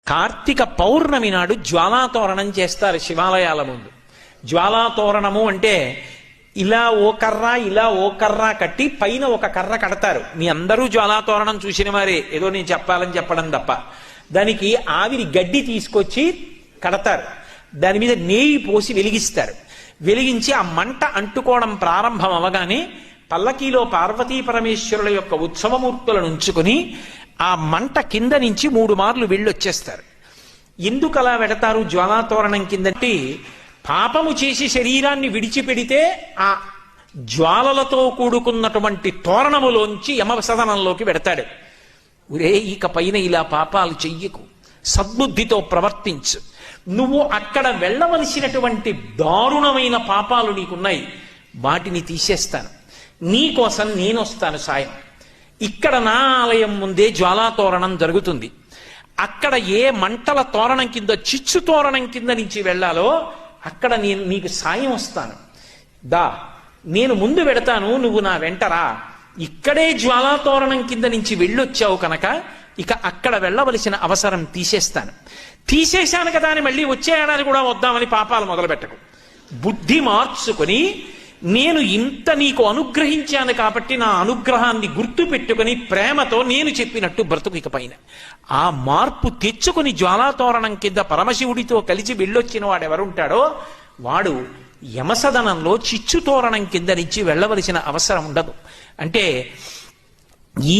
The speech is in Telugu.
కార్తీక పౌర్ణమి నాడు జ్వాలాతోరణం చేస్తారు శివాలయాల ముందు. జ్వాలాతోరణము అంటే ఇలా ఓ కర్ర కట్టి పైన ఒక కర్ర కడతారు. మీ అందరూ జ్వాలాతోరణం చూసిన వారే, ఏదో నేను చెప్పాలని చెప్పడం తప్ప. దానికి ఆవిరి గడ్డి తీసుకొచ్చి కడతారు, దాని మీద నెయ్యి పోసి వెలిగిస్తారు. వెలిగించి ఆ మంట అంటుకోవడం ప్రారంభం అవగానే పల్లకీలో పార్వతీ పరమేశ్వరుల యొక్క ఉత్సవమూర్తులను ఉంచుకుని ఆ మంట కింద నుంచి 3 మార్లు వెళ్ళొచ్చేస్తారు. ఎందుకు అలా వెడతారు జ్వాలాతోరణం కిందంటే, పాపము చేసి శరీరాన్ని విడిచిపెడితే ఆ జ్వాలలతో కూడుకున్నటువంటి తోరణములోంచి యమసదనంలోకి వెడతాడు. ఒరే, ఇక పైన ఇలా పాపాలు చెయ్యకు, సద్బుద్ధితో ప్రవర్తించు, నువ్వు అక్కడ వెళ్ళవలసినటువంటి దారుణమైన పాపాలు నీకున్నాయి, వాటిని తీసేస్తాను, నీకోసం నేనొస్తాను సాయం. ఇక్కడ నా ఆలయం ముందే జ్వాలాతోరణం జరుగుతుంది. అక్కడ ఏ మంటల తోరణం కింద, చిచ్చు తోరణం కింద నుంచి వెళ్ళాలో అక్కడ నేను నీకు సాయం వస్తాను. నేను ముందు వెడతాను, నువ్వు నా వెంటరా. ఇక్కడే జ్వాలాతోరణం కింద నుంచి వెళ్ళొచ్చావు కనుక ఇక అక్కడ వెళ్ళవలసిన అవసరం తీసేశాను కదా అని మళ్ళీ వచ్చే ఏడాది కూడా వద్దామని పాపాలు మొదలుపెట్టకు. బుద్ధి మార్చుకొని, నేను ఇంత నీకు అనుగ్రహించాను కాబట్టి నా అనుగ్రహాన్ని గుర్తు పెట్టుకుని ప్రేమతో నేను చెప్పినట్టు బ్రతుకు ఇక పైన. ఆ మార్పు తెచ్చుకుని జ్వాలాతోరణం కింద పరమశివుడితో కలిసి వెళ్ళొచ్చిన వాడు ఎవరుంటాడో వాడు యమసదనంలో చిచ్చు తోరణం కింద నుంచి వెళ్ళవలసిన అవసరం ఉండదు. అంటే ఈ